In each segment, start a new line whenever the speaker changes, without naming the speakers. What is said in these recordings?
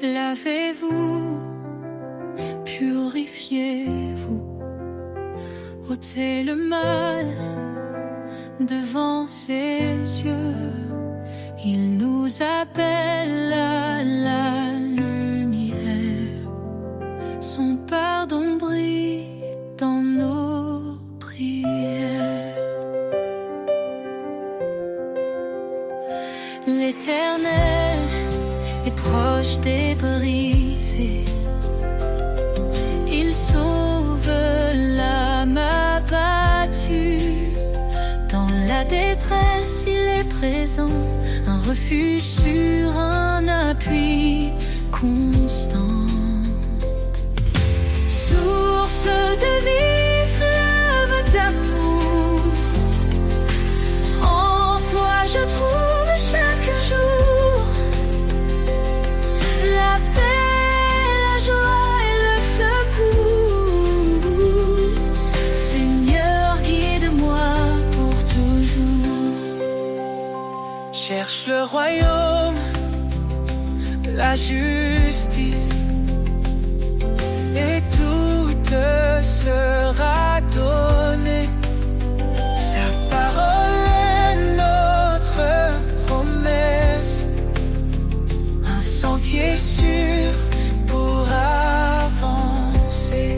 Lavez-vous, purifiez-vous, ôtez le mal devant ses yeux. Il nous appelle à la lumière. Son pardon brille dans nos prières. L'Éternel est proche des brisés. Il sauve l'âme abattue. Dans la détresse, il est présent. Un refuge sur un appui constant. Source de vie, fleuve d'amour. En toi je trouve chaque jour la paix, la joie et le secours. Seigneur, guide-moi pour toujours.
Cherche le royaume, la justice, et tout te sera donné. Sa parole est notre promesse, un sentier sûr pour avancer.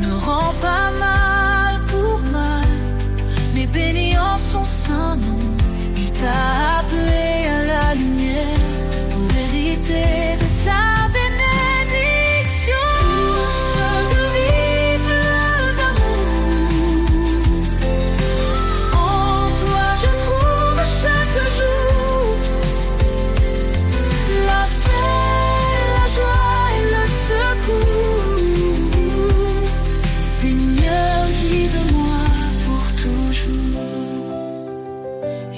Ne rends pas mal pour mal, mais bénis en son saint nom. Il t'a appelé à la lumière pour hériter de sa bénédiction. Source de vie, fleuve d'amour. En toi je trouve chaque jour la paix, la joie et le secours. Seigneur, guide-moi pour toujours.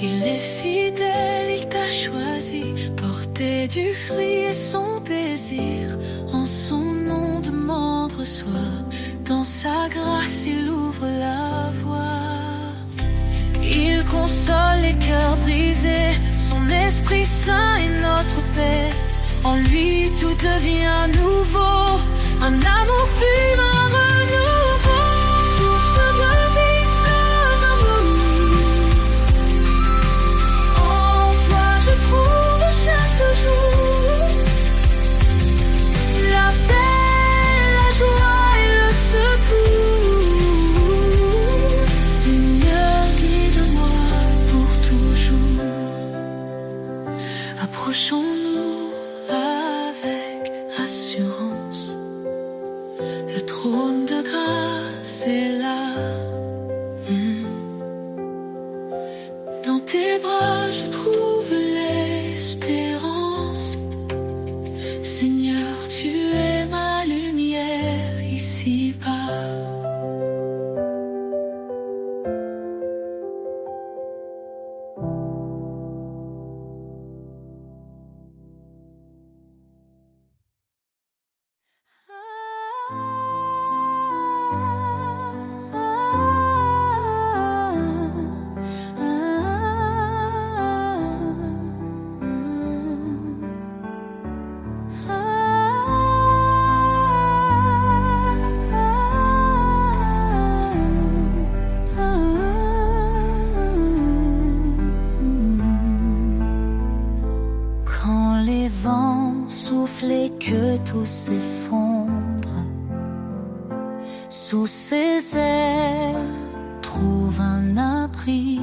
Il est fidèle, il t'a choisi, porter du fruit est son désir. En son nom demande, reçoit. Dans sa grâce, il ouvre la voie. Il console les cœurs brisés. Son Esprit Saint est notre paix. En lui, tout devient nouveau. Un amour pur, un renouveau. Source de vie, fleuve d'amour. En toi je trouve chaque jour la paix, la joie et le secours. Seigneur, guide-moi pour toujours. Approchons-nous avec assurance. Le trône de grâce est là. Dans tes bras je trouve l'espérance. Seigneur, tu es ma lumière ici-bas. Quand les vents soufflent et que tout s'effondre, sous ses ailes trouve un abri.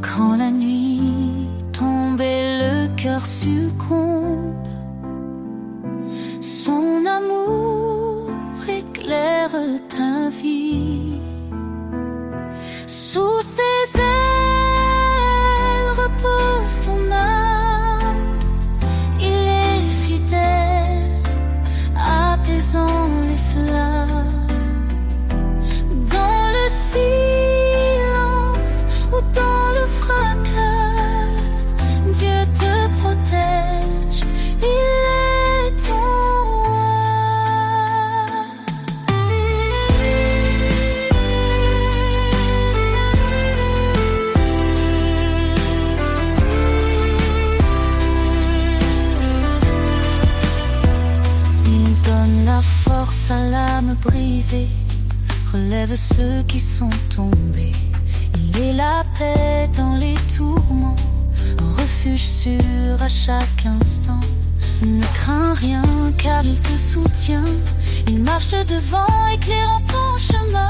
Quand la nuit tombe et le cœur succombe, son amour éclaire ta vie. Sous ses ailes repose ton âme. Il est fidèle, apaisant les flammes. Dans le ciel blessés, relève ceux qui sont tombés. Il est la paix dans les tourments, un refuge sûr à chaque instant. Ne crains rien car il te soutient. Il marche devant, éclairant ton chemin.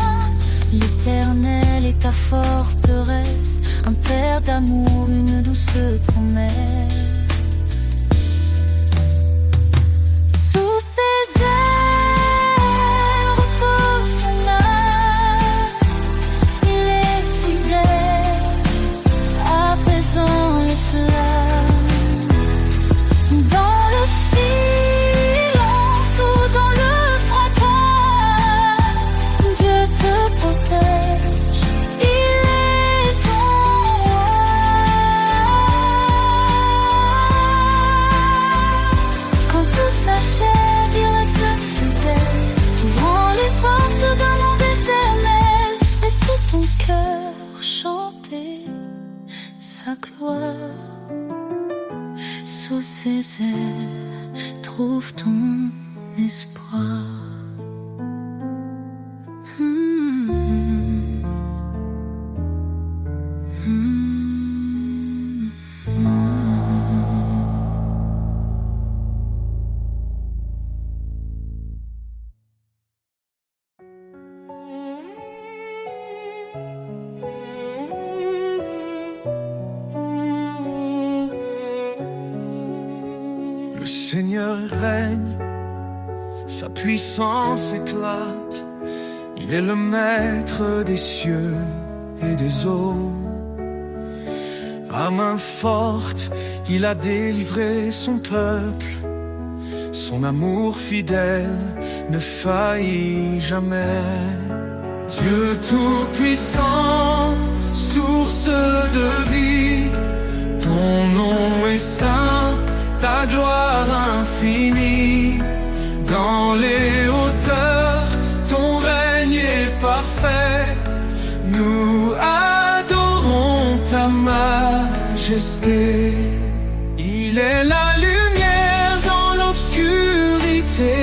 L'Éternel est ta forteresse, un père d'amour, une douce promesse. Sous ses ailes repose ton âme. Il est fidèle, apaisant les flammes. Dans le silence ou dans le fracas, Dieu te protège, il est ton roi. Quand tout s'achève, il reste fidèle, t'ouvrant les portes d'un monde éternel. Laisse ton cœur chanter sa gloire. Sous ses ailes, trouve ton espoir.
Le Seigneur règne, sa puissance éclate. Il est le maître des cieux et des eaux. À main forte, il a délivré son peuple. Son amour fidèle ne faillit jamais. Dieu tout-puissant, source de vie, ton nom est saint, ta gloire infinie. Dans les hauteurs, ton règne est parfait. Nous adorons ta majesté. Il est la lumière dans l'obscurité,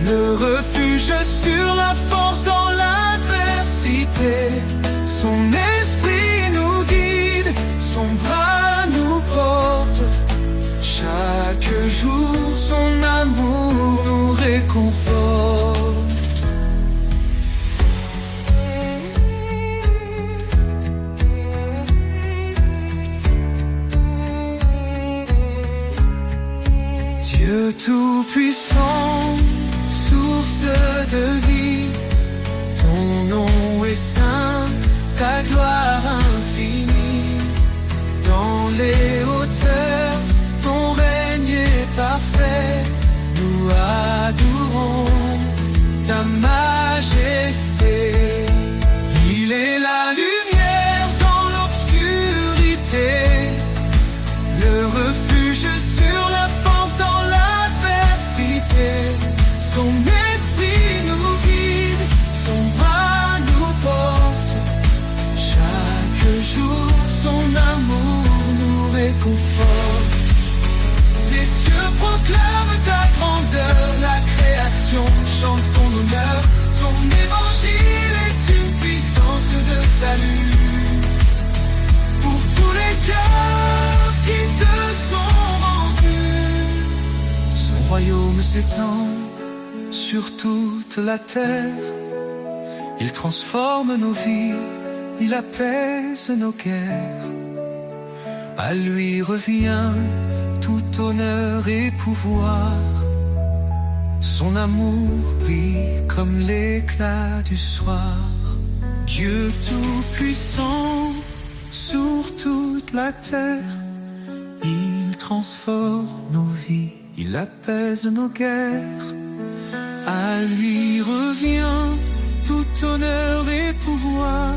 le refuge sur la force dans l'adversité. Son esprit nous guide, son bras nous porte. Chaque jour, son amour nous réconforte. Dieu tout-puissant, source de vie, ton nom est saint, ta gloire infinie. Dans les hauteurs, ton règne est parfait. Nous adorons ta majesté. Il est la lumière dans l'obscurité, le refuge sur la force dans l'adversité. Son esprit nous guide, son bras nous porte. Chaque jour, son amour nous réconforte. Les cieux proclament ta grandeur, la création chante ton honneur. Ton évangile est une puissance de salut pour tous les cœurs qui te sont rendus. Son royaume s'étend sur toute la terre. Il transforme nos vies, il apaise nos guerres. À lui revient tout honneur et pouvoir. Son amour brille comme l'éclat du soir. Dieu tout-puissant sur toute la terre, il transforme nos vies, il apaise nos guerres. À lui revient tout honneur et pouvoir.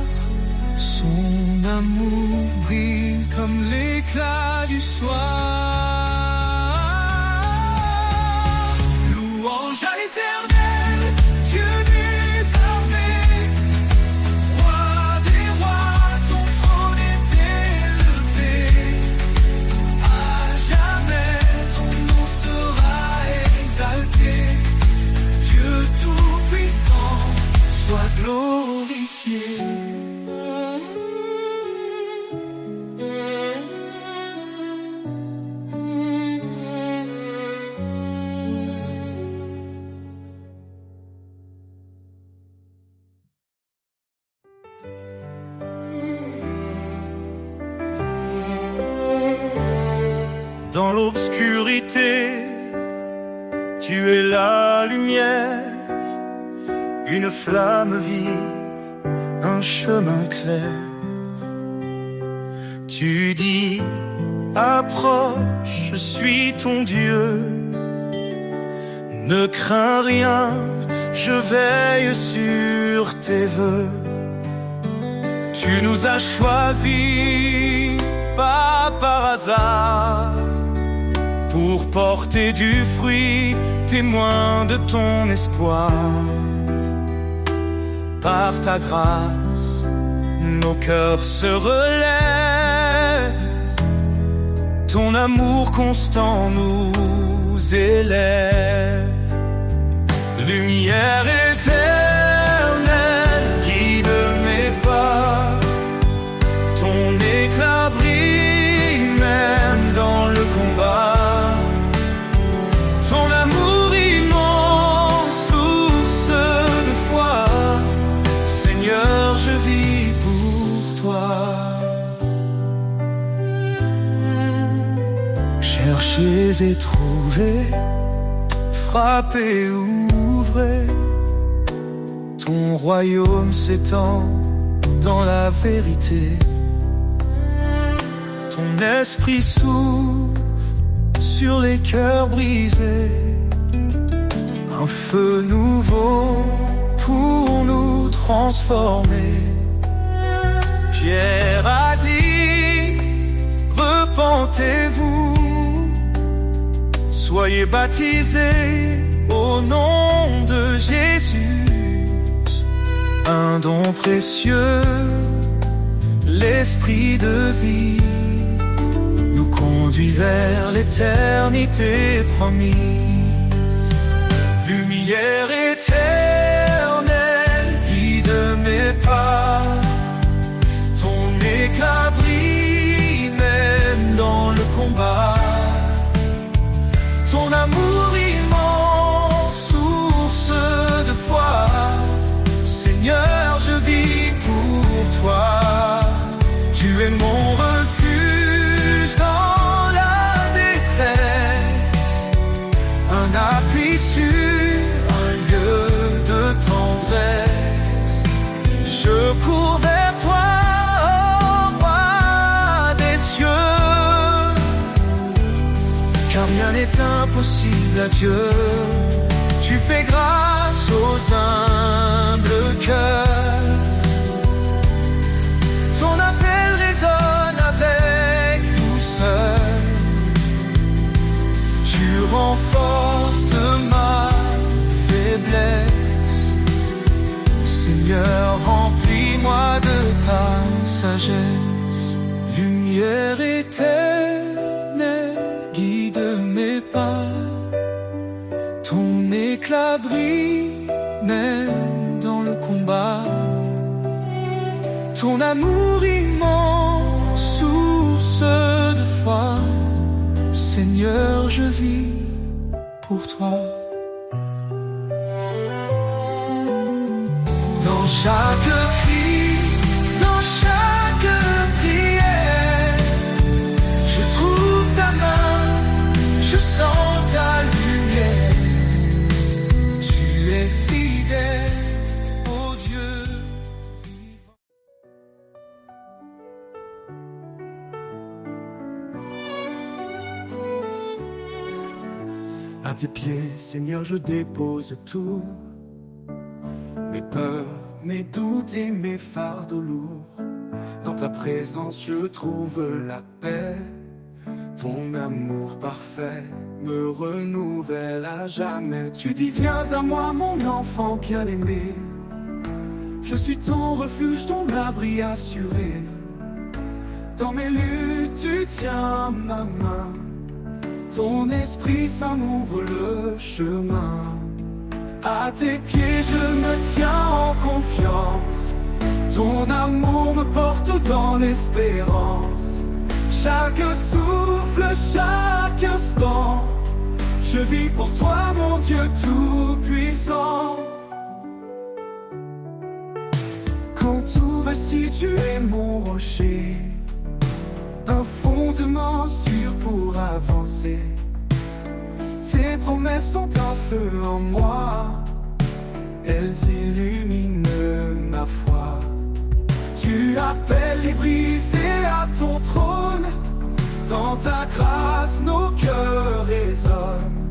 Son amour brille comme l'éclat du soir. Louange à l'Éternel, Dieu des armées. Roi des rois, ton trône est élevé. À jamais, ton nom sera exalté. Dieu tout-puissant, dans l'obscurité. Tu es la lumière, une flamme vive, un chemin clair. Tu dis, approche, je suis ton Dieu. Ne crains rien, je veille sur tes vœux. Tu nous as choisis, pas par hasard, pour porter du fruit, témoin de ton espoir. Par ta grâce, nos cœurs se relèvent. Ton amour constant nous élève. Lumière éternelle, guide mes pas. Ton éclat brille même dans le combat. Ton amour immense, source de foi. Seigneur, je vis pour toi. Cherchez et trouvez, frappez, ouvrez. Ton royaume s'étend dans la vérité. Ton esprit s'ouvre sur les cœurs brisés. Un feu nouveau pour nous transformer. Pierre a dit, repentez-vous, soyez baptisés au nom de Jésus. Un don précieux, l'esprit de vie, nous conduit vers l'éternité promise. Lumière éternelle, guide mes pas. Ton éclat brille même dans le combat. Ton amour immense, source de foi. Seigneur, je vis pour toi. Tu es mon refuge dans la détresse, un appui sûr, un lieu de tendresse. Je cours vers toi, ô roi des cieux, car rien n'est impossible à Dieu. Tu fais grâce aux humbles cœurs. Ton appel résonne avec douceur. Tu renforces ma faiblesse. Seigneur, remplis-moi de ta sagesse. Lumière éternelle, guide mes pas. Ton éclat brille même dans le combat. Ton amour immense, source de foi. Seigneur, je vis pour toi. Dans chaque cri, dans chaque prière, je trouve ta main, je sens ta lumière. Fidèle, ô Dieu vivant. À tes pieds, Seigneur, je dépose tout. Mes peurs, mes doutes et mes fardeaux lourds. Dans ta présence, je trouve la paix. Ton amour parfait me renouvelle à jamais. Tu dis viens à moi mon enfant bien-aimé. Je suis ton refuge, ton abri assuré. Dans mes luttes tu tiens ma main. Ton esprit saint m'ouvre le chemin. À tes pieds je me tiens en confiance. Ton amour me porte dans l'espérance. Chaque souffle, chaque instant, je vis pour toi, mon Dieu tout-puissant. Quand tout vacille, tu es mon rocher, un fond fondements sûrs pour avancer. Tes promesses sont un feu en moi, elles illuminent ma foi. Tu appelles les brisés à ton trône, dans ta grâce nos cœurs résonnent.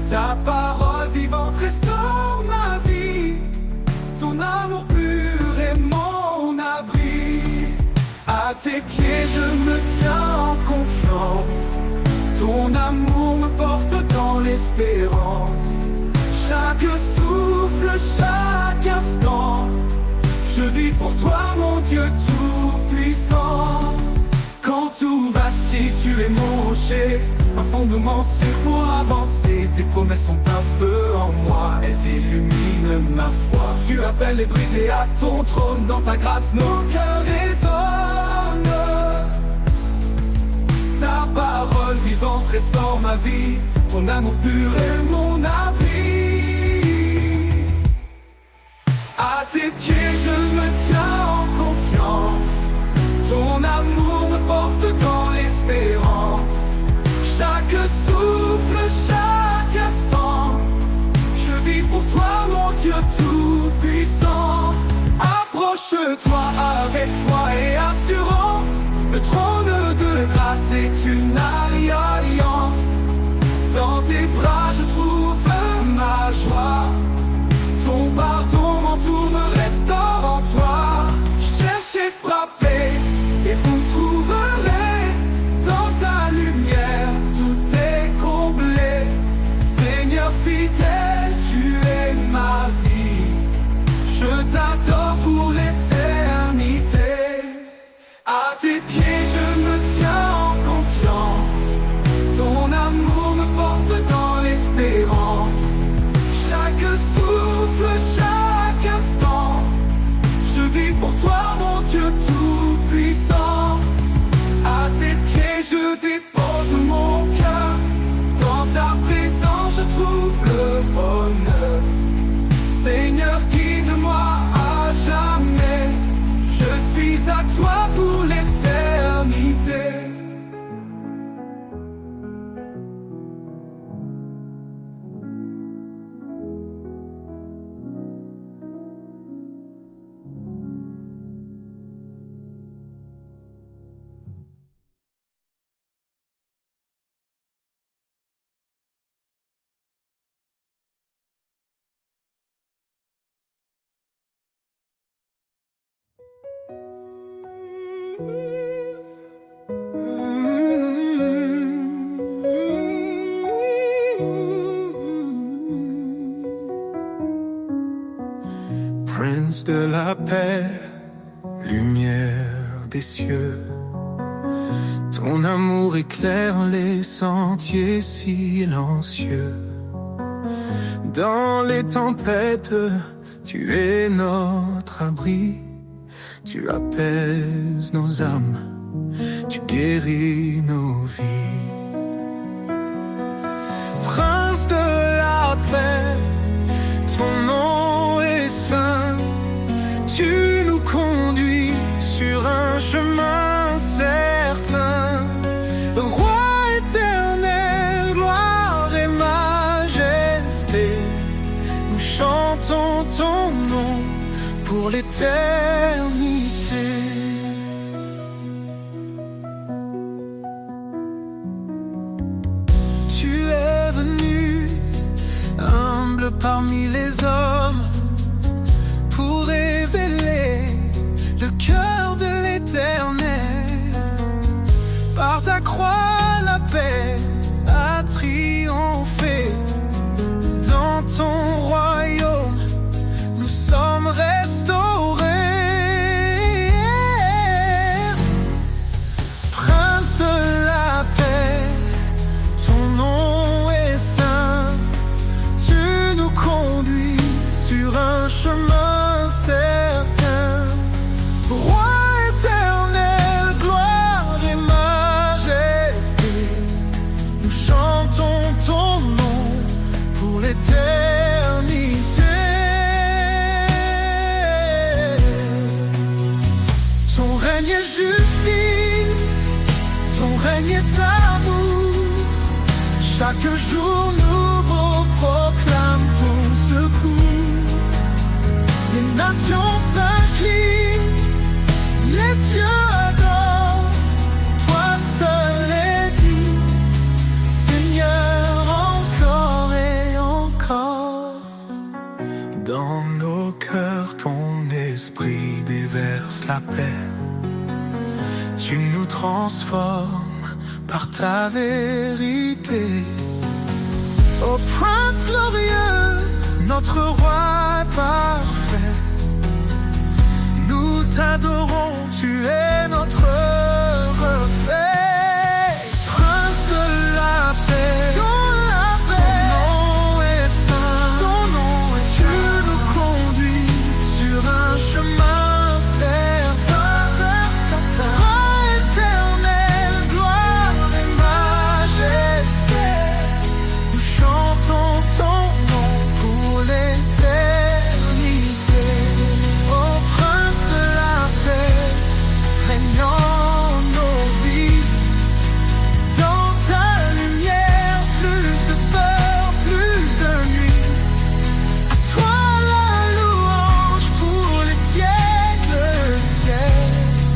Ta parole vivante restaure ma vie, ton amour pur est mon abri. À tes pieds je me tiens en confiance, ton amour me porte dans l'espérance. Chaque souffle, chaque instant, je vis pour toi mon Dieu tout-puissant. Quand tout vacille, tu es mon rocher, un fondement sûr pour avancer. Tes promesses sont un feu en moi, elles illuminent ma foi. Tu appelles les brisés à ton trône, dans ta grâce nos cœurs résonnent. Ta parole vivante restaure ma vie, ton amour pur est mon abri. À tes pieds je me tiens en confiance, ton amour me porte dans l'espérance. Chaque souffle, chaque instant, je vis pour toi mon Dieu tout-puissant. Approche-toi avec foi et assurance, le trône de grâce est une alliance. Dans tes bras je trouve ma joie, ton pardon m'entoure, me restaure en toi. Cherchez, frappez et vous trouverez, dans ta lumière tout est comblé. Seigneur fidèle, tu es ma vie, je t'adore pour l'éternité. À tes pieds je me tiens en confiance, ton amour me porte dans l'espérance. Chaque souffle, chaque instant, je vis pour toi mon Dieu tout-puissant. À tes pieds je dépose mon cœur, dans ta présence je trouve le bonheur. Seigneur guide-moi à jamais, je suis à toi pour l'éternité.
Prince de la paix, lumière des cieux, ton amour éclaire les sentiers silencieux. Dans les tempêtes, tu es notre abri, tu apaises nos âmes, tu guéris nos vies. Prince de la paix, ton nom est saint, tu nous conduis sur un chemin certain. Roi éternel, gloire et majesté, nous chantons ton nom pour l'éternité. Tu es venu, humble parmi les hommes, pour révéler le cœur de l'Éternel. Par ta croix, la paix a triomphé. Dans ton royaume, nous sommes restaurés. Prince de la paix, ton nom est saint, tu nous conduis sur un chemin certain. Roi éternel, gloire et majesté, nous chantons ton nom pour l'éternité. Ton règne est justice, ton règne d'amour. Chaque jour nouveau proclame ton secours. Les nations s'inclinent, les yeux adorent. Toi seul est digne, Seigneur, encore et encore. Dans nos cœurs, ton esprit déverse la paix. Tu nous transformes par ta vérité. Ô Prince glorieux, notre roi est parfait. Nous t'adorons, tu es notre reflet. Prince de la paix, ton nom est saint, tu nous conduis sur un chemin certain. Roi éternel, gloire et majesté, nous chantons ton nom pour l'éternité. Ô Prince de la paix, régnant nos vies, dans ta lumière, plus de peur, plus de nuit. À toi la louange pour les siècles, siècles.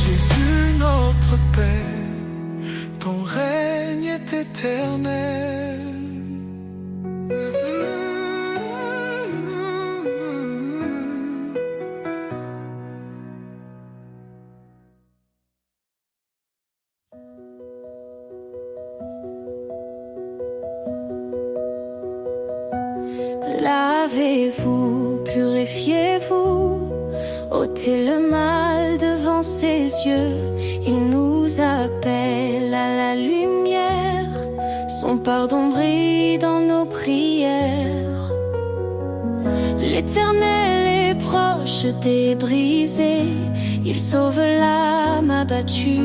Jésus notre Père, ton règne est éternel.
Lavez-vous, purifiez-vous, ôtez le mal devant ses yeux. Il nous appelle à la lumière, son pardon brille dans nos prières. L'Éternel est proche des brisés, il sauve l'âme abattue.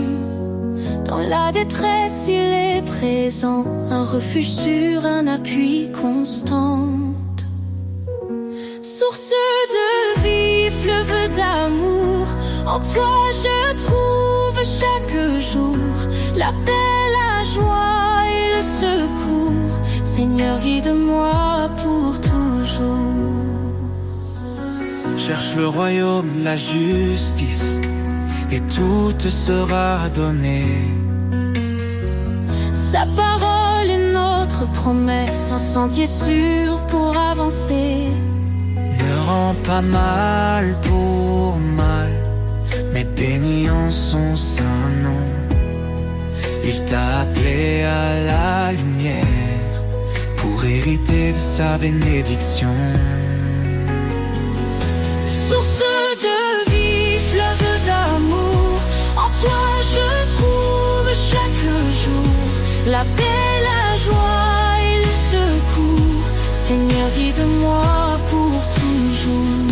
Dans la détresse, il est présent, un refuge sûr, un appui constant. Source de vie, fleuve d'amour, en toi je trouve chaque jour la paix, la joie et le secours. Seigneur, guide-moi pour toujours.
Cherche le royaume, la justice, et tout te sera donné.
Sa parole est notre promesse, un sentier sûr pour avancer.
Ne rends pas mal pour mal, mais bénis en son saint nom. Il t'a appelé à la lumière pour hériter de sa bénédiction.
Source de vie, fleuve d'amour, en toi je trouve chaque jour la paix, la joie et le secours. Seigneur, guide-moi pour toujours.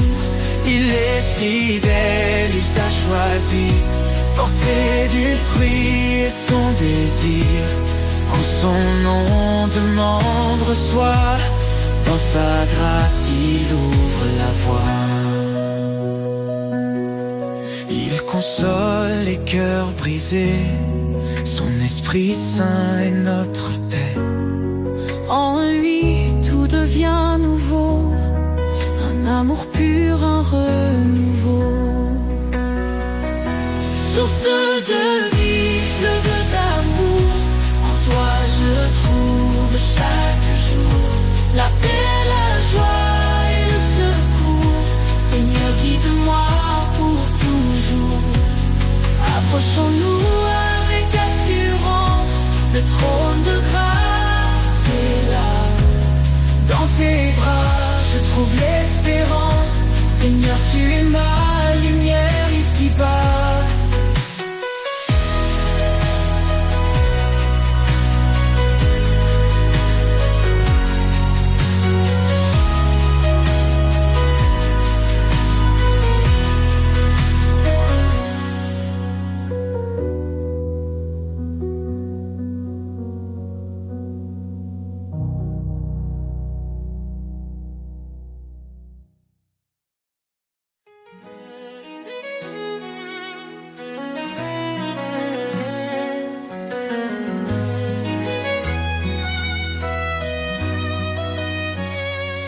Il est fidèle, il t'a choisi, porter du fruit est son désir. En son nom demande, reçoit, dans sa grâce il ouvre la voie. Il console les cœurs brisés, son Esprit Saint est notre paix.
En lui tout devient nouveau, un amour pur, un renouveau. Source de vie, fleuve d'amour, en toi je trouve chaque jour la paix, la joie et le secours. Seigneur, guide-moi pour toujours. Approchons-nous avec assurance, le trône de grâce est là. Dans tes bras je trouve l'espérance. Seigneur, tu es ma lumière ici-bas.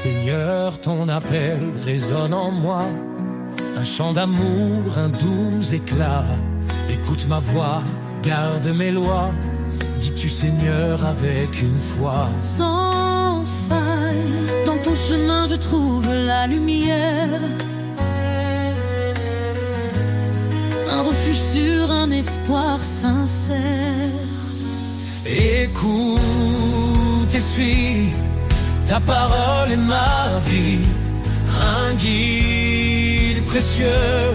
Seigneur, ton appel résonne en moi, un chant d'amour, un doux éclat. Écoute ma voix, garde mes lois, dis-tu Seigneur avec une foi.
Sans faille, dans ton chemin je trouve la lumière, un refuge sûr, un espoir sincère.
Écoute et suis, ta parole est ma vie, un guide précieux,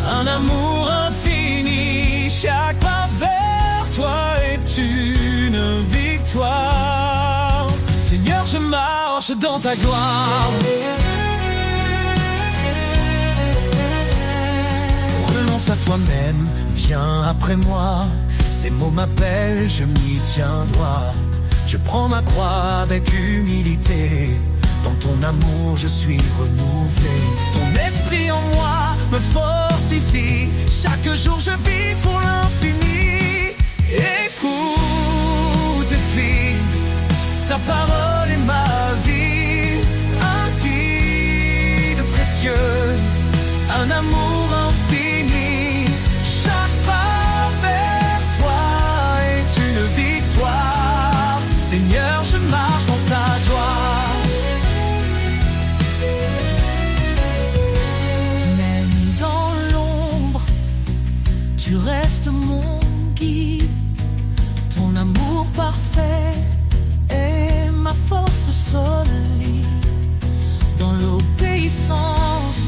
un amour infini. Chaque pas vers toi est une victoire. Seigneur, je marche dans ta gloire. Renonce à toi-même, viens après moi. Ces mots m'appellent, je m'y tiens droit. Je prends ma croix avec humilité. Dans ton amour je suis renouvelé. Ton esprit en moi me fortifie. Chaque jour je vis pour l'infini. Écoute et suis, ta parole est ma vie. Un guide précieux, un amour infini. Chaque pas vers toi est une victoire. Seigneur, je marche dans ta gloire.
Même dans l'ombre, tu restes mon guide. Ton amour parfait est ma force solide. Dans l'obéissance,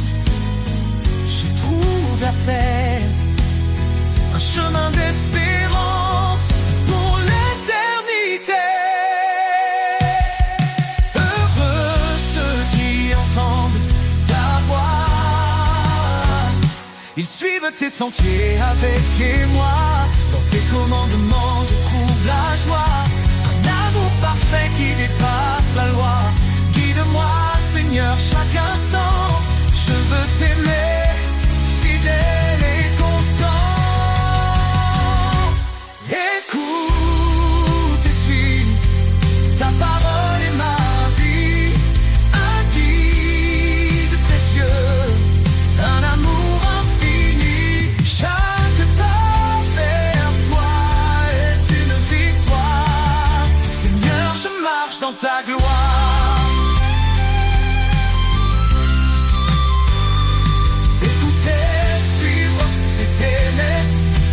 je trouve la paix.
Un chemin d'espérance pour l'éternité. Heureux ceux qui entendent ta voix. Ils suivent tes sentiers avec moi. Dans tes commandements je trouve la joie. Un amour parfait qui dépasse la loi. Guide-moi Seigneur chaque instant. Je veux t'aimer, fidèle et constant. Écoute et suis, ta parole est ma vie. Un guide précieux, un amour infini. Chaque pas vers toi est une victoire. Seigneur, je marche dans ta gloire.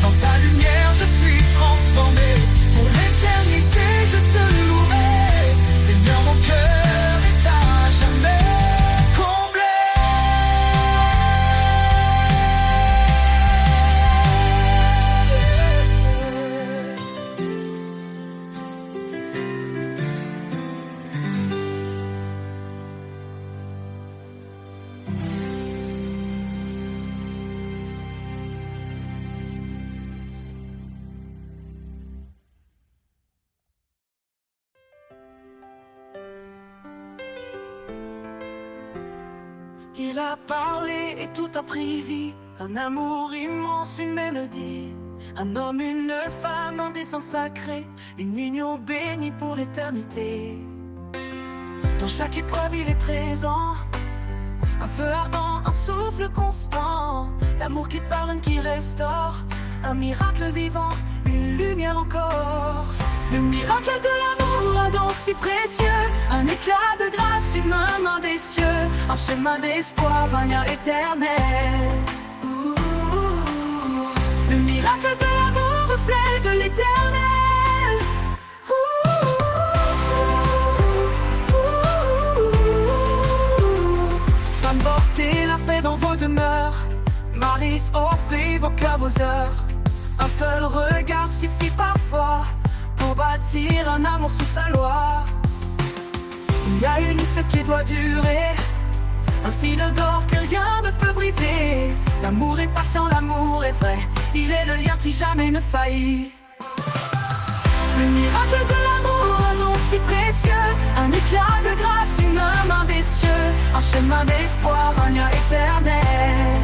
Dans ta lumière je suis transformé. Pour l'éternité je te louerai. Seigneur, mon cœur est à jamais comblé.
Il a parlé et tout a pris vie. Un amour immense, une mélodie. Un homme, une femme, un dessein sacré. Une union bénie pour l'éternité. Dans chaque épreuve il est présent. Un feu ardent, un souffle constant. L'amour qui pardonne, qui restaure. Un miracle vivant, une lumière encore. Le miracle de l'amour, un don si précieux. Un éclat de grâce, une main des cieux. Un chemin d'espoir, un lien éternel. Le miracle de l'amour, reflet de l'éternel. Femme, portez la paix dans vos demeures. Malice, offrez vos cœurs, vos heures. Un seul regard suffit parfois pour bâtir un amour sous sa loi. Il y a une ce qui doit durer, un fil d'or que rien ne peut briser. L'amour est patient, l'amour est vrai. Il est le lien qui jamais ne faillit. Le miracle de l'amour, un don si précieux. Un éclat de grâce, une main des cieux. Un chemin d'espoir, un lien éternel.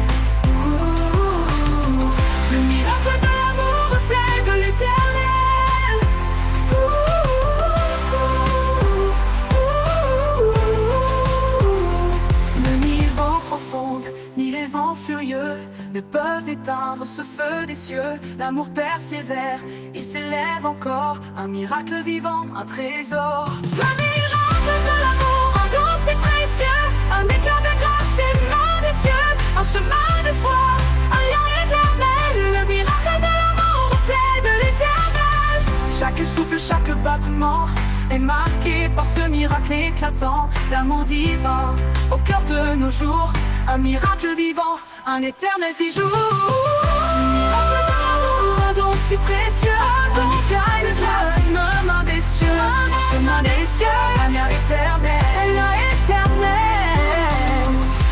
Le miracle de l'amour, reflet de l'éternel. ce feu des cieux, l'amour persévère, il s'élève encore, un miracle vivant, un trésor. Le miracle de l'amour, un don si précieux, un éclat de grâce émanant des cieux, un chemin d'espoir, un lien éternel. Le miracle de l'amour, reflet de l'éternel. Chaque souffle, chaque battement est marqué par ce miracle éclatant, l'amour divin au cœur de nos jours, un miracle vivant, un éternel séjour. Le miracle de l'amour, un don si précieux, un éclat de grâce émanant des cieux, un chemin des cieux, un lien éternel,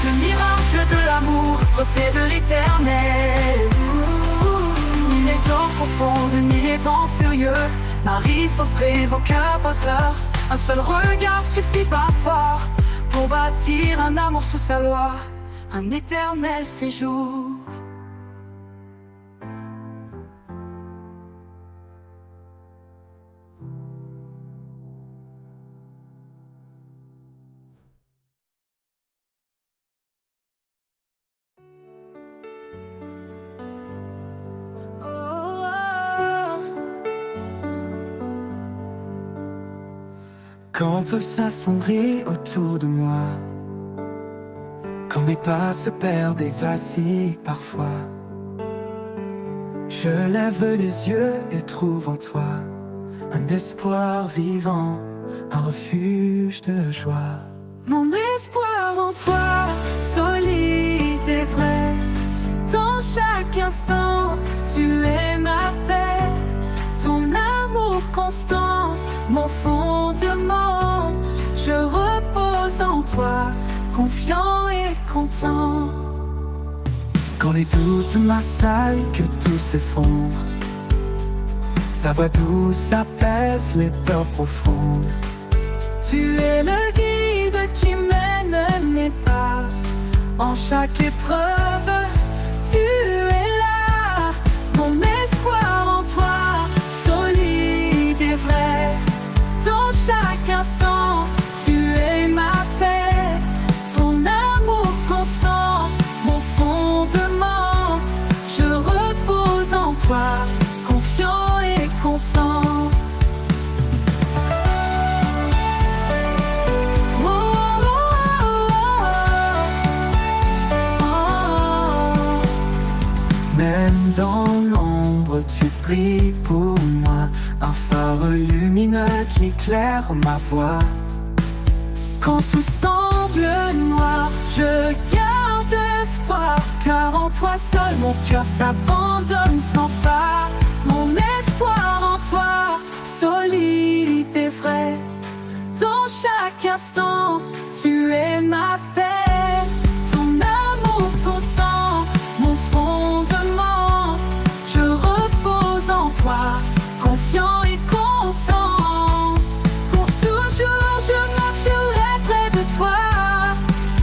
le miracle de l'amour, reflet de l'éternel. Ni les eaux profondes, ni les vents furieux, Marie s'offrait vos cœurs, vos heures. Un seul regard suffit parfois pour bâtir un amour sous sa loi, un éternel séjour.
Quand tout s'assombrit autour de moi, quand mes pas se perdent et vacillent parfois, je lève les yeux et trouve en toi un espoir vivant, un refuge de joie.
Mon espoir en toi, solide et vrai, dans chaque instant, tu es ma paix, ton amour constant, mon fondement. Je repose en toi, confiant et content.
Quand les doutes m'assaillent, que tout s'effondre, ta voix douce apaise les peurs profondes.
Tu es le guide qui mène mes pas, en chaque épreuve, tu es là. Mon espoir en toi, solide et vrai, dans chaque instant, tu es ma paix, ton amour constant, mon fondement. Je repose en toi, confiant et content.
Même dans l'ombre, tu brilles pour moi, un phare lumineux qui éclaire ma voie.
Quand tout semble noir, je garde espoir, car en toi seul mon cœur s'abandonne sans phare. Mon espoir en toi, solide et vrai, dans chaque instant, tu es ma paix, ton amour constant, mon fondement. Je repose en toi, confiant et content. Pour toujours je marcherai près de toi,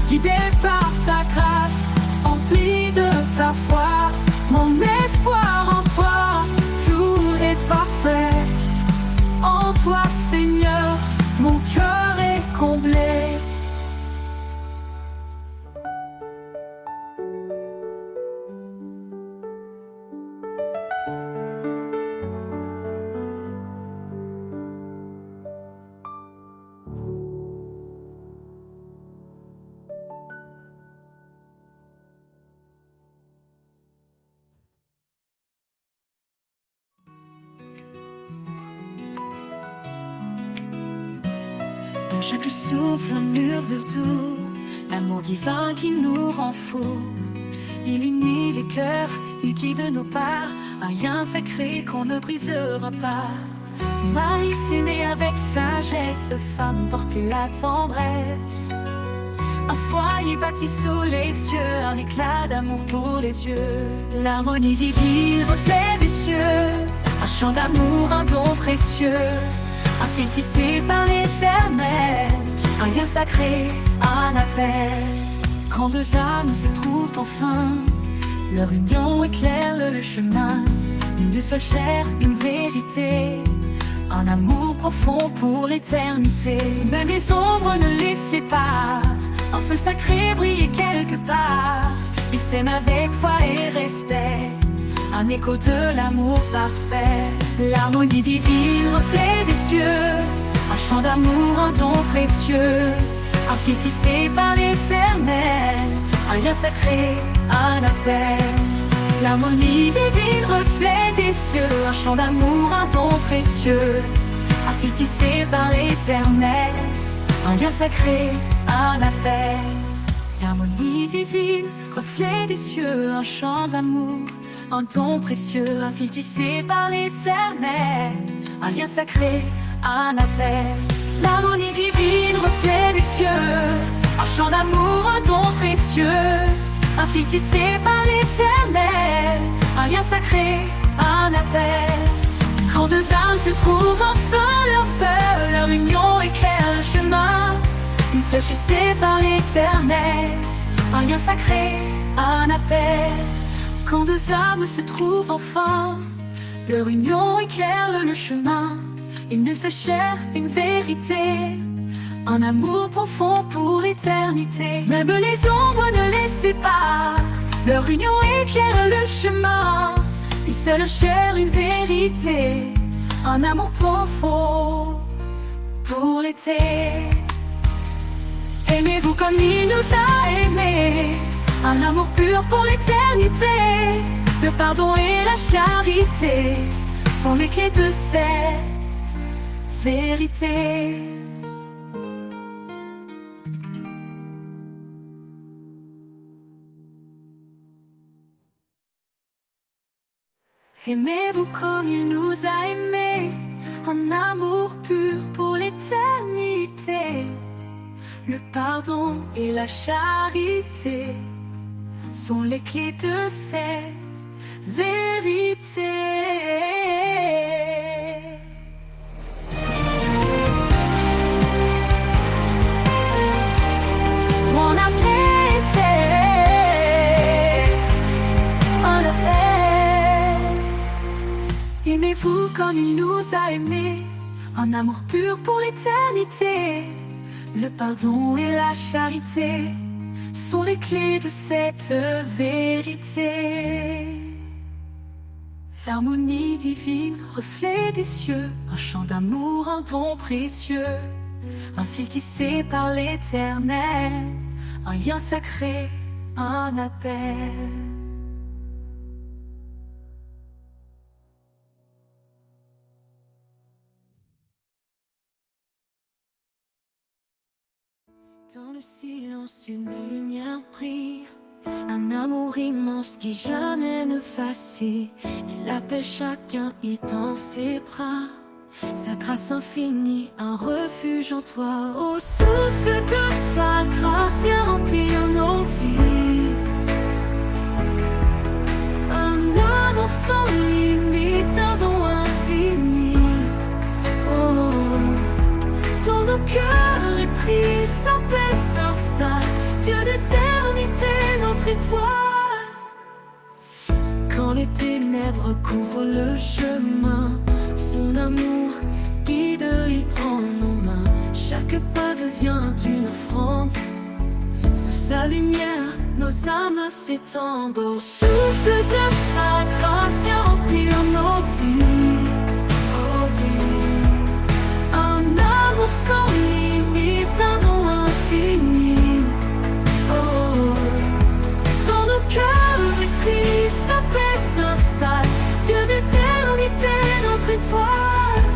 guidé par ta grâce, empli de ta foi. Mon espoir en toi, tout est parfait. En toi Seigneur, mon cœur est comblé.
Dans chaque souffle, un murmure doux, l'amour divin qui nous rend fous. Il unit les cœurs, il guide nos pas, un lien sacré qu'on ne brisera pas. Marie s'est née avec sagesse, femme portait la tendresse. Un foyer bâti sous les cieux, un éclat d'amour pour les yeux. L'harmonie divine, reflet des cieux, un chant d'amour, un don précieux. Un fil tissé par l'éternel, un lien sacré, un appel. Quand deux âmes se trouvent enfin, leur union éclaire le chemin. Une seule chair, une vérité, un amour profond pour l'éternité. Même les ombres ne les séparent, un feu sacré brille quelque part. Ils s'aiment avec foi et respect, un écho de l'amour parfait. L'harmonie divine, reflet des cieux, un chant d'amour, un don précieux, un fil tissé par l'éternel, un lien sacré, un appel. L'harmonie divine, reflet des cieux, un chant d'amour, un don précieux, un fil tissé par l'éternel, un lien sacré, un appel. L'harmonie divine, reflet des cieux, un chant d'amour, un don précieux, un fil tissé par l'éternel, un lien sacré, un appel. L'harmonie divine, reflet des cieux, un chant d'amour, un don précieux, un fil tissé par l'éternel, un lien sacré, un appel. Quand deux âmes se trouvent enfin leur feu, leur union éclaire le chemin. Une seule tissée par l'éternel, un lien sacré, un appel. Quand deux âmes se trouvent enfin, leur union éclaire le chemin. Une seule chair, une vérité, un amour profond pour l'éternité. Même les ombres ne les séparent, leur union éclaire le chemin. Une seule chair, une vérité, un amour profond pour l'été. Aimez-vous comme il nous a aimés, un amour pur pour l'éternité. Le pardon et la charité sont les clés de cette vérité. Aimez-vous comme il nous a aimés, un amour pur pour l'éternité. Le pardon et la charité sont les clés de cette vérité. On a prêté un appel. Aimez-vous comme il nous a aimés, un amour pur pour l'éternité. Le pardon et la charité sont les clés de cette vérité. L'harmonie divine, reflet des cieux, un chant d'amour, un don précieux, un fil tissé par l'éternel, un lien sacré, un appel. Dans le silence, une lumière brille, un amour immense qui jamais ne vacille. Il appelle chacun, il tend ses bras, sa grâce infinie, un refuge en toi. Au souffle de sa grâce, viens remplir nos vies. Un amour sans limite, un don infini. Oh, dans nos cœurs épris, sans paix s'installe, Dieu d'éternité, notre étoile. Quand les ténèbres couvrent le chemin, son amour guide, il prend nos mains. Chaque pas devient une offrande, sous sa lumière, nos âmes s'étendent. Au souffle de sa grâce, viens remplir nos vies. Oh, vie. Un amour sans limite, un don infini. Oh, dans nos cœurs épris, sa paix s'installe, Dieu d'éternité, notre étoile.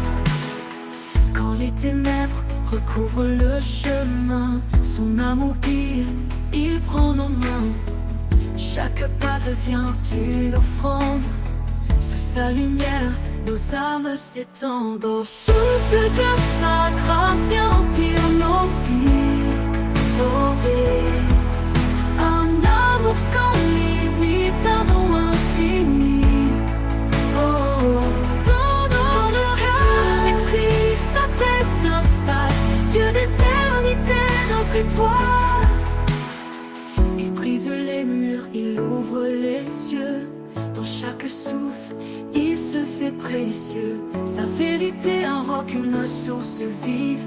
Quand les ténèbres recouvrent le chemin, son amour guide, il prend nos mains. Chaque pas devient une offrande, sous sa lumière, nos âmes s'étendent. Au souffle de sa grâce, viens remplir nos vies. Oh, vie. Un amour sans limite, un don infini. Oh, dans le cœur épris, sa paix s'installe, Dieu d'éternité, notre étoile. Il brise les murs, il ouvre les cieux. Dans chaque souffle, il se fait précieux. Sa vérité, un roc, une source vive.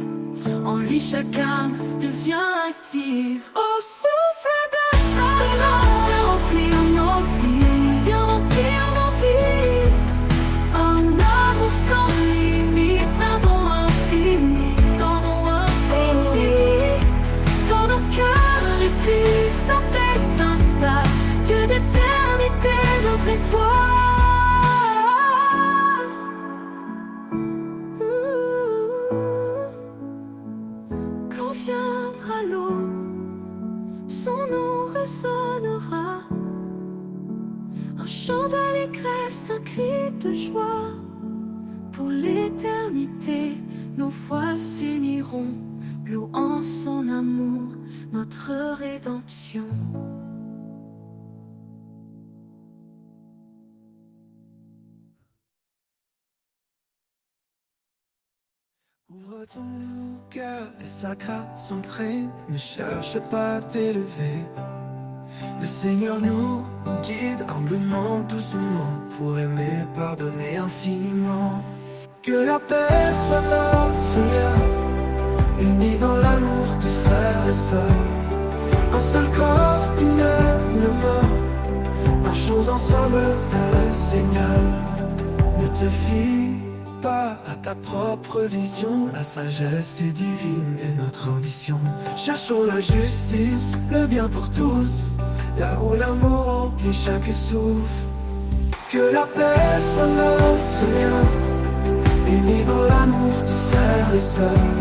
En lui, chaque âme devient active. Au souffle de sa grâce, viens remplir nos vies. Viens remplir nos vies. adresse un cri de joie. Pour l'éternité, nos voix s'uniront, louant son amour, notre rédemption.
Ouvre ton cœur, laisse la grâce entrer, ne cherche pas à t'élever. Le Seigneur nous guide humblement, doucement, pour aimer, pardonner infiniment. Que la paix soit notre lien, unis dans l'amour de frères et sœurs. Un seul corps, une même mort, marchons ensemble vers le Seigneur. Ne te fie pas à ta propre vision, la sagesse est divine et notre ambition. Cherchons la justice, le bien pour tous, là où l'amour remplit chaque souffle. Que la paix soit notre lien, unis dans l'amour tous frères et sœurs.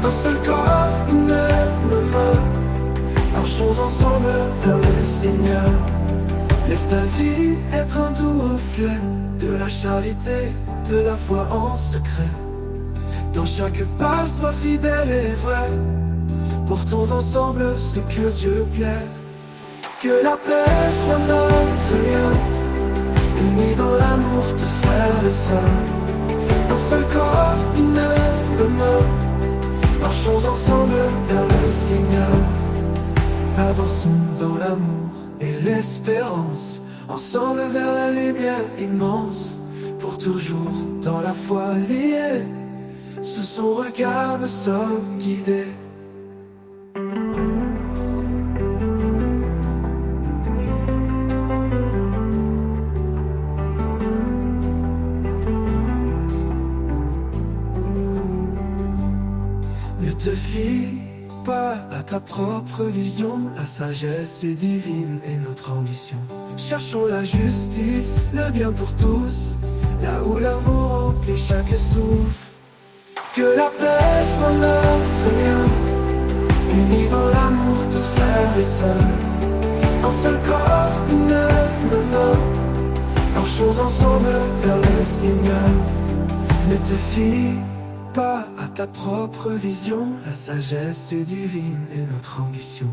Un seul corps, une même mort, marchons ensemble vers le Seigneur. Laisse ta vie être un doux reflet de la charité, de la foi en secret. Dans chaque pas, sois fidèle et vrai. Portons ensemble ce que Dieu plaît. Que la paix soit notre lien, unis dans l'amour tous frères et sœurs. Un seul corps, une même mort, marchons ensemble vers le Seigneur. Avançons dans l'amour et l'espérance, ensemble vers la lumière immense. Pour toujours dans la foi liée, sous son regard nous sommes guidés. Ne te fie pas à ta propre vision, la sagesse est divine et notre ambition. Cherchons la justice, le bien pour tous, là où l'amour remplit chaque souffle. Que la paix soit notre lien, unis dans l'amour tous frères et sœurs. Un seul corps, une même mort, marchons ensemble vers le Seigneur. Ne te fie pas à ta propre vision, la sagesse est divine et notre ambition.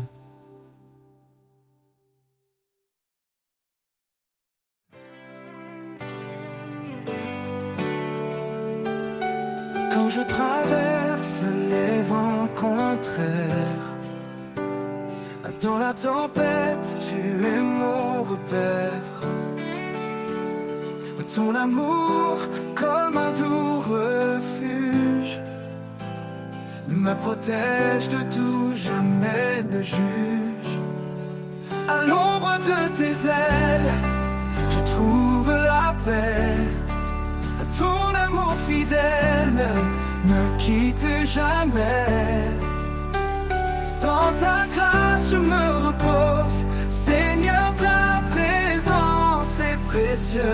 Quand je traverse les vents contraires, dans la tempête, tu es mon repère. Ton amour, comme un doux refuge, me protège de tout, jamais ne juge. À l'ombre de tes ailes, je trouve la paix. Ton amour fidèle ne quitte jamais. Dans ta grâce je me repose, Seigneur, ta présence est précieuse.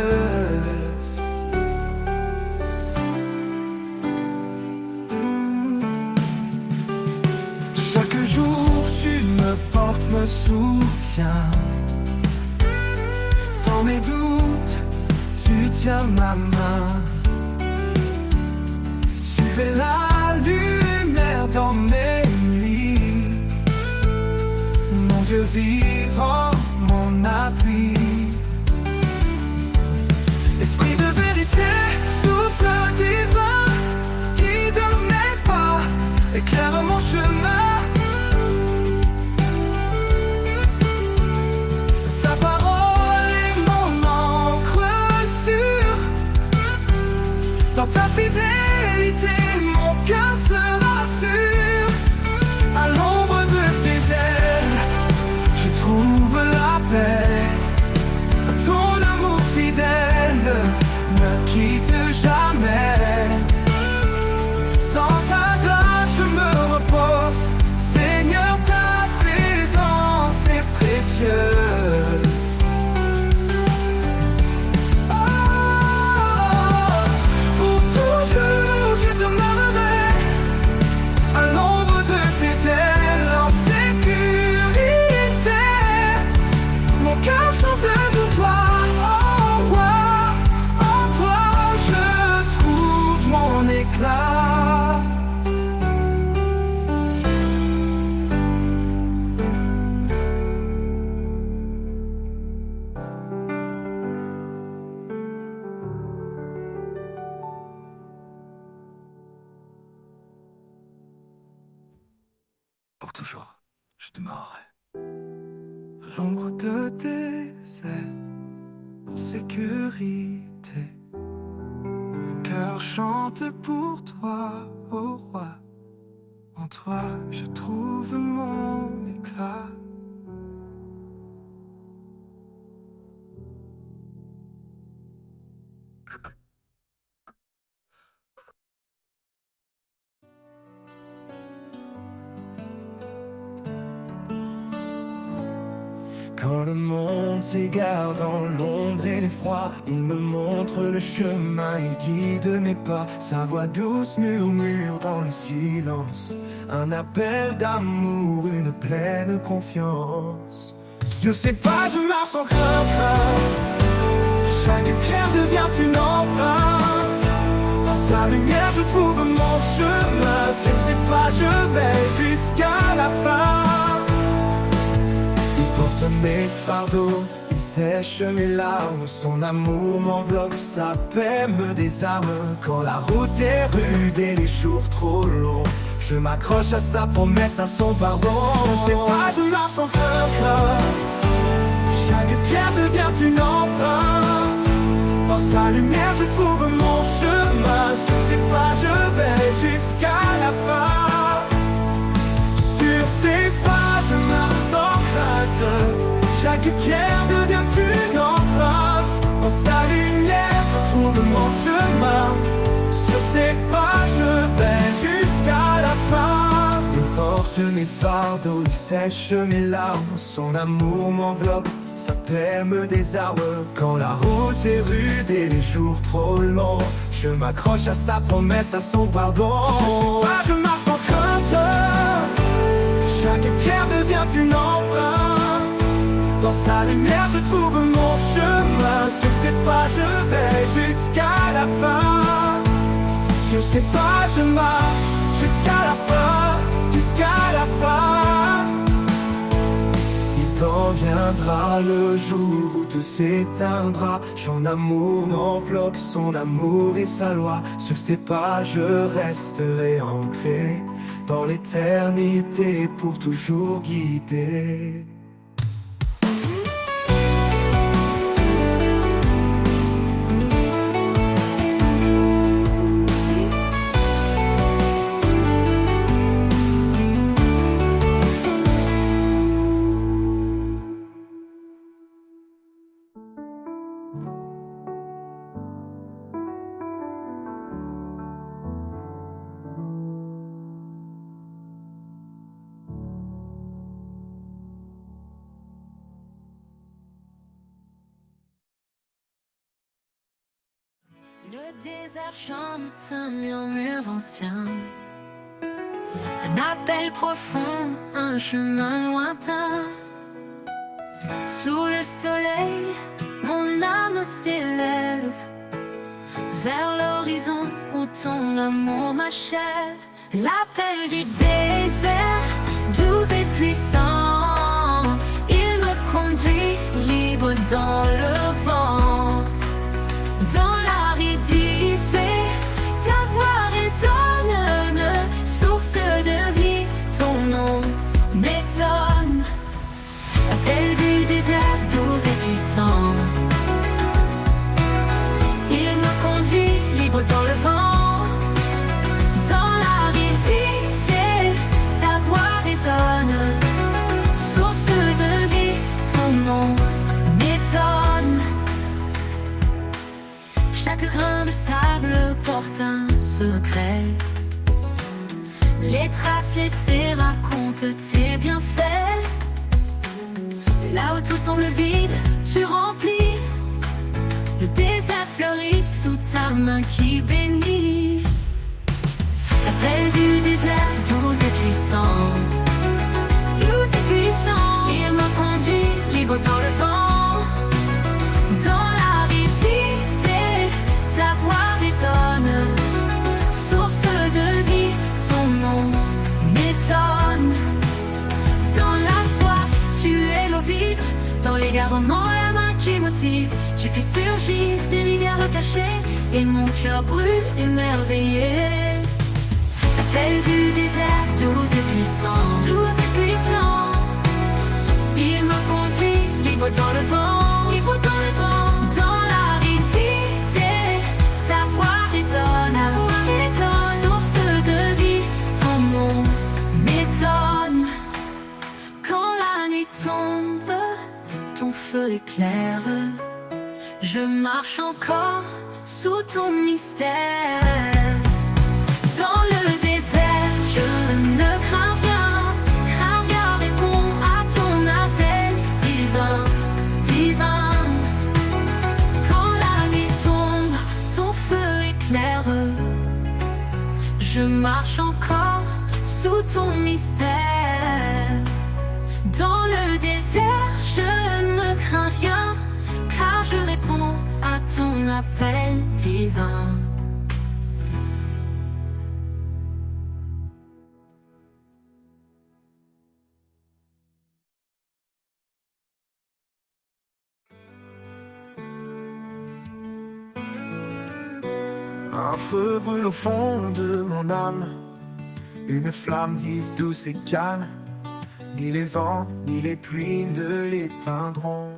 Chaque jour tu me portes, me soutiens. Dans mes doutes, tu tiens ma main. Tu fais la lumière dans mes nuits. Mon Dieu vivant, mon appui. Esprit de vérité, souffle divin, guide mes pas, éclaire mon chemin. Ta parole est mon encre sûre. Dans ta fidélité, mon cœur se rassure. À l'ombre de tes ailes, je trouve la paix. Ton amour fidèle ne quitte jamais. Dans ta grâce je me repose, Seigneur, ta présence est précieuse. Oh, pour toujours je demeurerai à
toujours, je te m'aurai. L'ombre de tes ailes, en sécurité. Mon cœur chante pour toi, ô roi. En toi, je trouve mon éclat. Quand le monde s'égare dans l'ombre et l'effroi, il me montre le chemin, il guide mes pas. Sa voix douce murmure dans le silence, un appel d'amour, une pleine confiance. Sur ces pas je marche sans crainte, chaque pierre devient une empreinte. Dans sa lumière je trouve mon chemin, sur ces pas je vais jusqu'à la fin. Porte mes fardeaux, il sèche mes larmes. Son amour m'enveloppe, sa paix me désarme. Quand la route est rude et les jours trop longs, je m'accroche à sa promesse, à son pardon. Je sais pas, je marche sans crainte, chaque pierre devient une empreinte. Dans sa lumière je trouve mon chemin, sur ses pas je vais jusqu'à la fin. Sur ses pas je marche sans crainte, chaque pierre devient une empreinte. Dans sa lumière je trouve mon chemin, sur ses pas je vais jusqu'à la fin. Il porte mes fardeaux, il sèche mes larmes. Son amour m'enveloppe, sa paix me désarme. Quand la route est rude et les jours trop longs, je m'accroche à sa promesse, à son pardon. Sur ses pas je marche sans crainte, chaque pierre devient une empreinte. Dans sa lumière je trouve mon chemin, sur ses pas je vais jusqu'à la fin. Sur ses pas je marche jusqu'à la fin, jusqu'à la fin. Il t'en viendra le jour où tout s'éteindra. Son amour m'enveloppe, son amour et sa loi. Sur ses pas je resterai ancré dans l'éternité pour toujours guider.
Le désert chante un murmure ancien, un appel profond, un chemin lointain. Sous le soleil, mon âme s'élève vers l'horizon où ton amour m'achève. L'appel du désert, doux et puissant, il me conduit libre dans le vent. Dans l'aridité, ta voix résonne, source de vie, ton nom m'étonne. L'appel du désert, doux et puissant, il me conduit libre dans le vent. Dans l'aridité, ta voix résonne, source de vie, ton nom m'étonne. Chaque grain de sable porte un secret. Les traces laissées racontent tes bienfaits. Là où tout semble vide, tu remplis. Le désert fleurit sous ta main qui bénit. L'appel du désert, doux et puissant, doux et puissant, il me conduit libre dans le vent. Dans l'aridité, ta voix résonne, source de vie, ton nom m'étonne. Dans la soif, tu es l'eau vive, dans l'égarement, la main qui motive. Tu fais surgir des rivières cachées, et mon cœur brûle émerveillé. L'appel du désert, doux et puissant, doux et puissant. Il me conduit libre dans le vent, libre dans le vent. Dans l'aridité, ta voix résonne, source de vie, ton nom m'étonne. Quand la nuit tombe, ton feu éclaire. Je marche encore sous ton mystère. Dans le désert, je ne crains rien répond à ton appel divin, divin. Quand la nuit tombe, ton feu éclaire. Je marche encore sous ton mystère. Dans le désert, je ne crains rien, car je réponds à ton appel divin.
Un feu brûle au fond de mon âme, une flamme vive, douce et calme. Ni les vents, ni les pluies ne l'éteindront,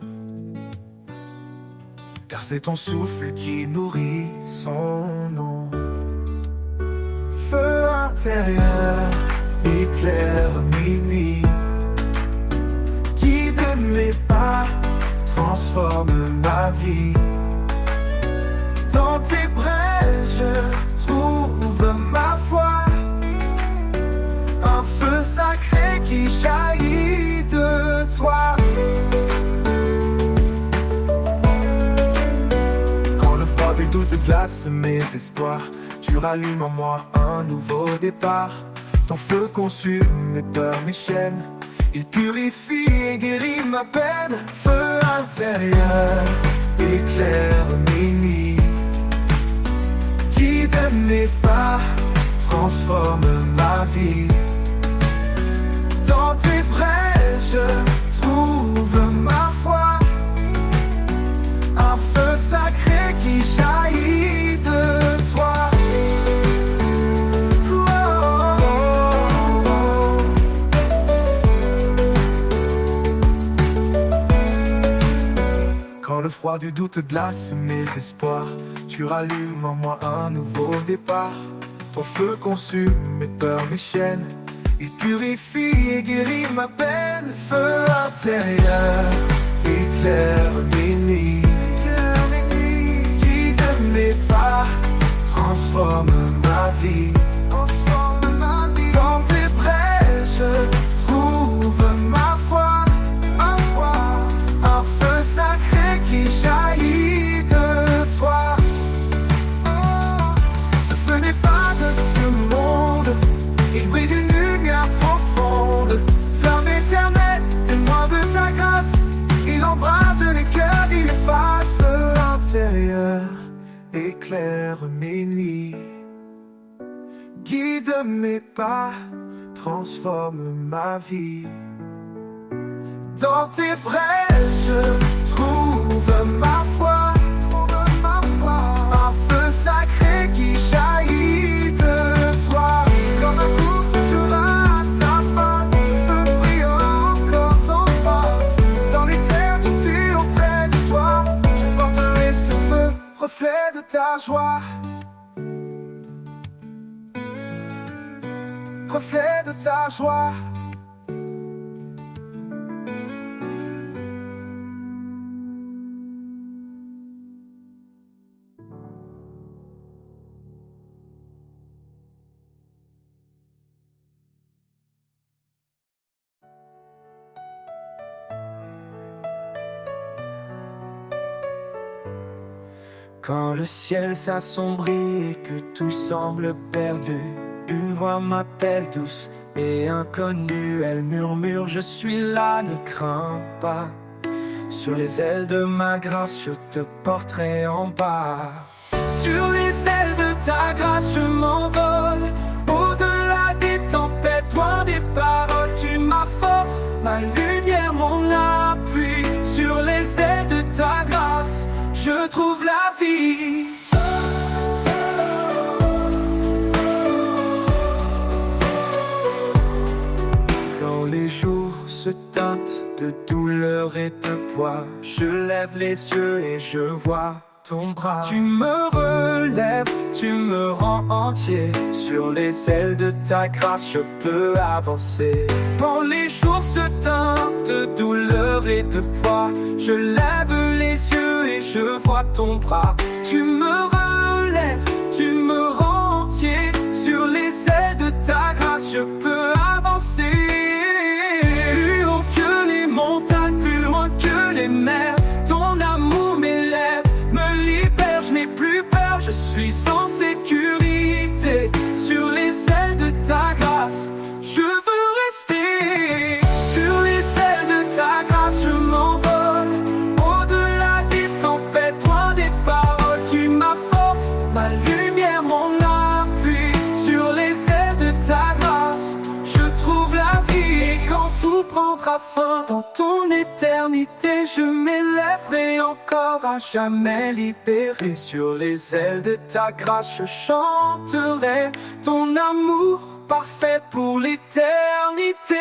car c'est ton souffle qui nourrit son nom. Feu intérieur, éclaire mes nuits, guide mes pas, transforme ma vie. Dans tes braises, je trouve ma foi, un feu sacré qui jaillit de toi. Quand le froid du doute glace mes espoirs, tu rallumes en moi un nouveau départ. Ton feu consume mes peurs, mes chaînes, il purifie et guérit ma peine. Feu intérieur, éclaire mes nuits, guide mes pas, transforme ma vie. Dans tes braises, je trouve ma foi, un feu sacré qui jaillit de toi. Oh, oh, oh. Quand le froid du doute glace mes espoirs, tu rallumes en moi un nouveau départ. Ton feu consume mes peurs, mes chaînes, il purifie et guérit ma peine. Feu intérieur, éclaire mes nuits, guide mes pas, transforme ma vie. Dans tes braises, je trouve ma foi, un feu sacré qui jaillit de toi. Ce feu n'est pas de ce monde, il brille d'une lumière profonde, flamme éternelle, témoin de ta grâce. Il embrase les cœurs, il efface l'intérieur, éclaire mes nuits, guide mes pas, transforme ma vie. Dans tes braises, je trouve ma foi, un feu sacré qui jaillit de toi. Comme un coup fera sa fin, ce feu brille encore sans fin. Dans l'éternité auprès de toi, je porterai ce feu, reflet de ta joie, reflet de ta joie.
Quand le ciel s'assombrit et que tout semble perdu, une voix m'appelle douce et inconnue. Elle murmure, je suis là, ne crains pas. Sur les ailes de ma grâce, je te porterai en bas. Sur les ailes de ta grâce, je m'envole. Au-delà des tempêtes, loin des paroles, tu ma force, ma lumière, mon appui. Sur les ailes de ta grâce, je trouve la vie. Quand les de douleur et de poids. Je lève les yeux et je vois ton bras. Tu me relèves, tu me rends entier. Sur les ailes de ta grâce, je peux avancer. Quand les jours se teintent de douleur et de poids, je lève les yeux et je vois ton bras. Tu me relèves, tu me rends entier. Sur les ailes de ta grâce, je peux avancer. Plus haut que les montagnes, plus loin que les mers, ton amour m'élève, me libère, je n'ai plus peur, je suis en sécurité. Sur les ailes de ta grâce, je veux rester. Sur les ailes de ta grâce, je m'envole. Au-delà des tempêtes, loin des paroles, tu ma force, ma lumière, mon appui. Sur les ailes de ta grâce, je trouve la vie. Et quand tout prendra fin dans ton éternité, je m'élèverai encore à jamais libéré. Sur les ailes de ta grâce, je chanterai ton amour parfait pour l'éternité.